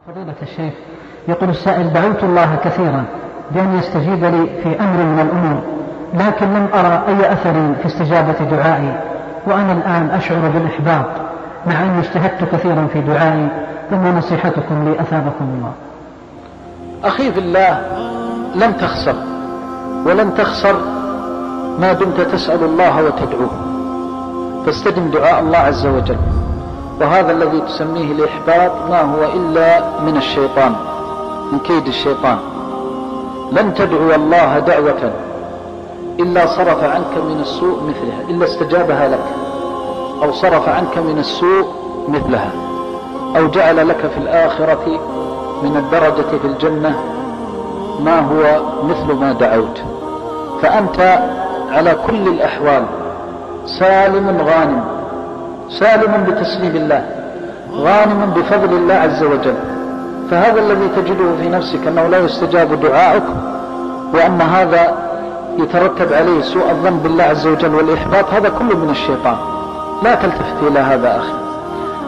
فضيلة الشيخ، يقول السائل: دعوت الله كثيرا بأن يستجيب لي في أمر من الأمور، لكن لم أرى أي أثر في استجابة دعائي، وأنا الآن أشعر بالإحباط مع أني اجتهدت كثيرا في دعائي، فما نصيحتكم لي أثابكم الله؟ أخي في الله، لن تخسر ولن تخسر ما دمت تسأل الله وتدعوه، فاستجب دعاء الله عز وجل. وهذا الذي تسميه الإحباط ما هو إلا من الشيطان، من كيد الشيطان. لن تدعو الله دعوة إلا صرف عنك من السوء مثلها، إلا استجابها لك، أو صرف عنك من السوء مثلها، أو جعل لك في الآخرة من الدرجة في الجنة ما هو مثل ما دعوت. فأنت على كل الأحوال سالم غانم، سالم بتسليم الله، غانم بفضل الله عز وجل. فهذا الذي تجده في نفسك أنه لا يستجاب دعائك، وأن هذا يترتب عليه سوء الظن بالله عز وجل والإحباط، هذا كله من الشيطان. لا تلتفت إلى هذا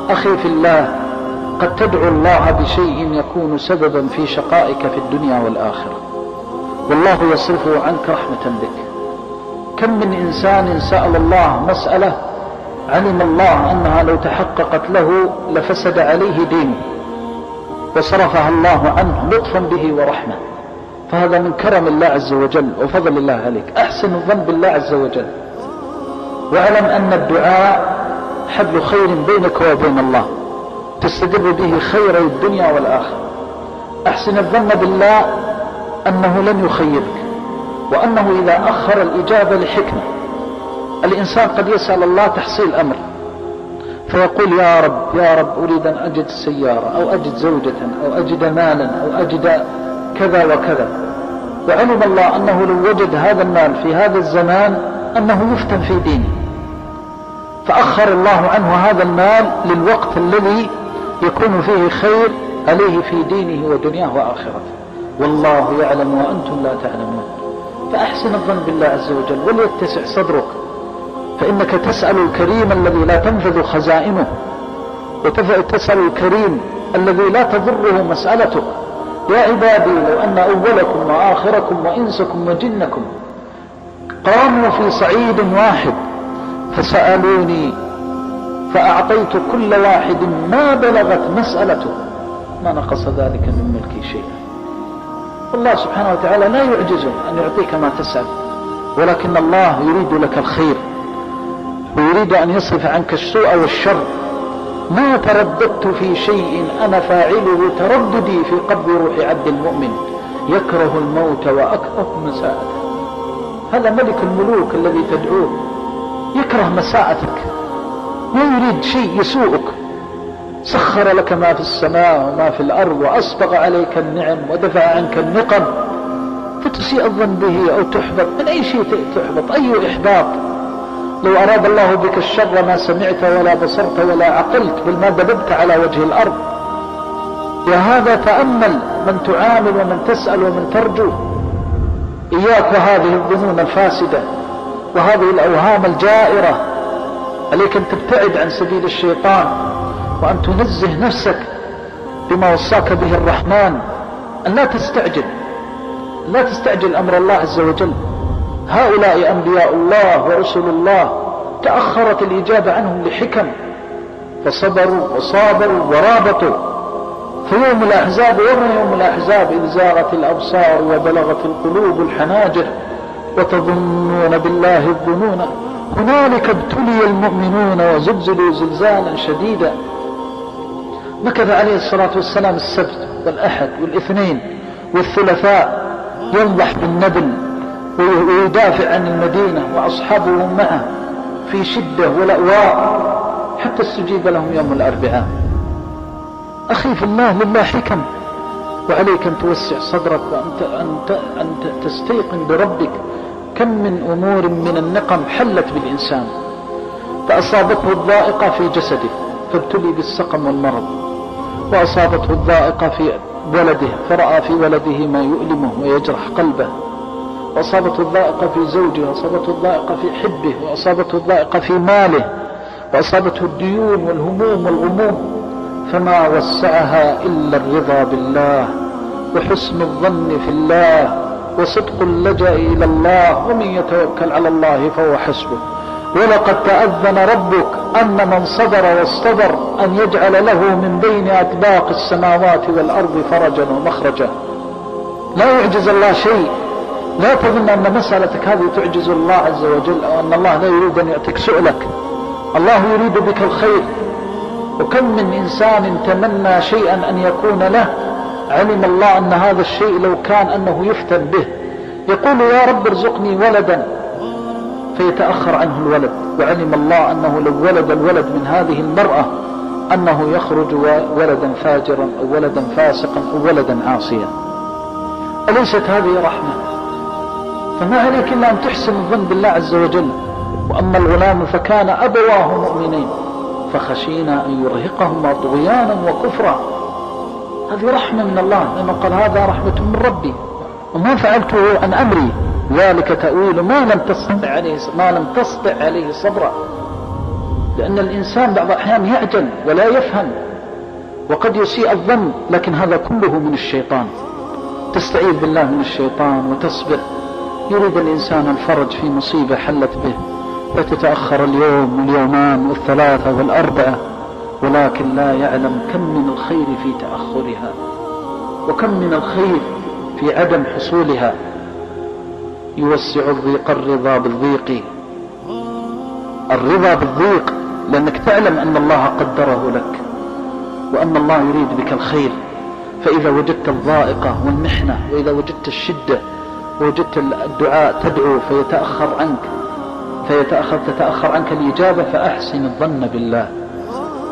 أخي في الله. قد تدعو الله بشيء يكون سببا في شقائك في الدنيا والآخرة، والله يصرفه عنك رحمة بك. كم من إنسان سأل الله مسألة علم الله أنها لو تحققت له لفسد عليه دينه، وصرفها الله عنه لطفا به ورحمة. فهذا من كرم الله عز وجل وفضل الله عليك. أحسن الظن بالله عز وجل، واعلم أن الدعاء حبل خير بينك وبين الله، تستدر به خير الدنيا والآخرة. أحسن الظن بالله أنه لن يخيرك، وأنه إذا أخر الإجابة لحكمة. الإنسان قد يسأل الله تحصيل أمر فيقول: يا رب أريد أن أجد سيارة، أو أجد زوجة، أو أجد مالا، أو أجد كذا وكذا. وعلم الله أنه لو وجد هذا المال في هذا الزمان أنه يفتن في دينه، فأخر الله عنه هذا المال للوقت الذي يكون فيه خير عليه في دينه ودنياه وآخرته، والله يعلم وأنتم لا تعلمون. فأحسن الظن بالله عز وجل وليتسع صدرك، فإنك تسأل الكريم الذي لا تنفذ خزائنه، وتسأل الكريم الذي لا تضره مسألتك. يا عبادي، لو أن أولكم وآخركم وإنسكم وجنكم قاموا في صعيد واحد فسألوني فأعطيت كل واحد ما بلغت مسألته ما نقص ذلك من ملكي شيئا. الله سبحانه وتعالى لا يعجزه أن يعطيك ما تسأل، ولكن الله يريد لك الخير، ويريد أن يصرف عنك السوء والشر. ما ترددت في شيء أنا فاعله ترددي في قبض روح عبد المؤمن، يكره الموت وأكره مساءته. هذا ملك الملوك الذي تدعوه يكره مساءتك، ما يريد شيء يسوءك. سخر لك ما في السماء وما في الأرض، وأسبغ عليك النعم ودفع عنك النقم، فتسيء الظن به أو تحبط. من أي شيء تحبط؟ أي إحباط؟ لو أراد الله بك الشر ما سمعت ولا بصرت ولا عقلت، بل ما دببت على وجه الأرض. يا هذا تأمل من تعامل ومن تسأل ومن ترجو. إياك وهذه الظنون الفاسدة وهذه الأوهام الجائرة. عليك أن تبتعد عن سبيل الشيطان، وأن تنزه نفسك بما وصاك به الرحمن. أن لا تستعجل أمر الله عز وجل. هؤلاء أنبياء الله ورسل الله تأخرت الإجابة عنهم لحكم، فصبروا وصابروا ورابطوا. في يوم الأحزاب، يوم الأحزاب إذ زاغت الأبصار وبلغت القلوب الحناجر وتظنون بالله الظنون، هنالك ابتلي المؤمنون وزلزلوا زلزالا شديدا. مكث عليه الصلاة والسلام السبت والأحد والاثنين والثلاثاء ينضح بالنبل ويدافع عن المدينة، وأصحابه معه في شدة ولأواء، حتى استجيب لهم يوم الأربعاء. أخي في الله، لله حكم، وعليك أن توسع صدرك، وأن تستيقن بربك. كم من أمور من النقم حلت بالإنسان، فأصابته الضائقة في جسده فابتلي بالسقم والمرض، وأصابته الضائقة في ولده فرأى في ولده ما يؤلمه ويجرح قلبه، وأصابته الضائقة في زوجه، وأصابته الضائقة في حبه، وأصابته الضائقة في ماله، وأصابته الديون والهموم والغموم. فما وسعها إلا الرضا بالله وحسن الظن في الله وصدق اللجأ إلى الله، ومن يتوكل على الله فهو حسبه. ولقد تأذن ربك أن من صبر واصطبر أن يجعل له من بين أطباق السماوات والأرض فرجا ومخرجا. لا يعجز الله شيء. لا تظن أن مسألتك هذه تعجز الله عز وجل، أو أن الله لا يريد أن يعطيك سؤلك. الله يريد بك الخير. وكم من إنسان تمنى شيئا أن يكون له، علم الله أن هذا الشيء لو كان أنه يفتن به يقول يا رب ارزقني ولدا، فيتأخر عنه الولد، وعلم الله أنه لو ولد الولد من هذه المرأة أنه يخرج ولدا فاجرا أو ولدا فاسقا أو ولدا عاصيا. أليست هذه رحمة؟ فما عليك إلا أن تحسن الظن بالله عز وجل. وأما الغلام فكان أبواه مؤمنين فخشينا أن يرهقهما طغيانا وكفرا. هذه رحمة من الله، لأنه قال هذا رحمة من ربي وما فعلته عن أمري، ذلك تأويل ما لم تستطع عليه صبرا. لأن الإنسان بعض الأحيان يعجل ولا يفهم وقد يسيء الظن، لكن هذا كله من الشيطان. تستعيذ بالله من الشيطان وتصبر. يريد الإنسان الفرج في مصيبة حلت به فتتأخر اليوم واليومان والثلاثة والأربعة، ولكن لا يعلم كم من الخير في تأخرها وكم من الخير في عدم حصولها. يوسع الضيق الرضا بالضيق، الرضا بالضيق، لأنك تعلم أن الله قدره لك وأن الله يريد بك الخير. فإذا وجدت الضائقة والمحنة، وإذا وجدت الشدة ووجدت الدعاء تدعو تتأخر عنك الإجابة، فأحسن الظن بالله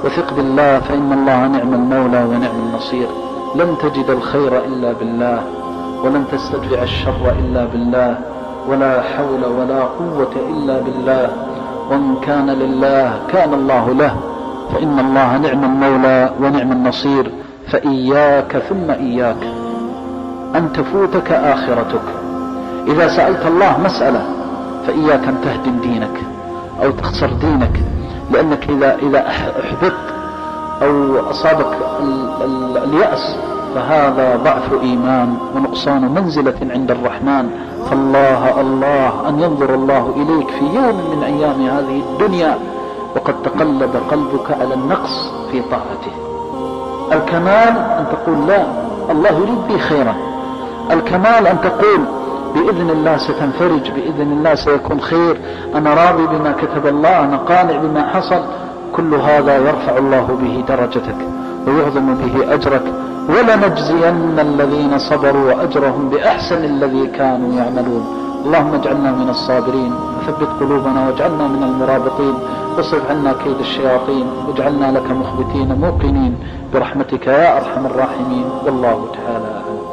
وثق بالله، فإن الله نعم المولى ونعم النصير. لن تجد الخير إلا بالله، ولن تستدفع الشر إلا بالله، ولا حول ولا قوة إلا بالله. ومن كان لله كان الله له، فإن الله نعم المولى ونعم النصير. فإياك ثم إياك أن تفوتك آخرتك. إذا سألت الله مسألة فإياك أن تهدم دينك أو تخسر دينك، لأنك إذا أحبطت أو أصابك اليأس فهذا ضعف إيمان ونقصان منزلة عند الرحمن. فالله أن ينظر الله إليك في يوم من أيام هذه الدنيا وقد تقلب قلبك على النقص في طاعته. الكمال أن تقول لا، الله يريد بي خيرا. الكمال أن تقول بإذن الله ستنفرج، بإذن الله سيكون خير، أنا راضي بما كتب الله، أنا قانع بما حصل. كل هذا يرفع الله به درجتك ويعظم به أجرك. ولنجزين الذين صبروا أجرهم بأحسن الذي كانوا يعملون. اللهم اجعلنا من الصابرين، وثبت قلوبنا واجعلنا من المرابطين، واصرف عنا كيد الشياطين، واجعلنا لك مخبتين موقنين برحمتك يا أرحم الراحمين. والله تعالى أعلم.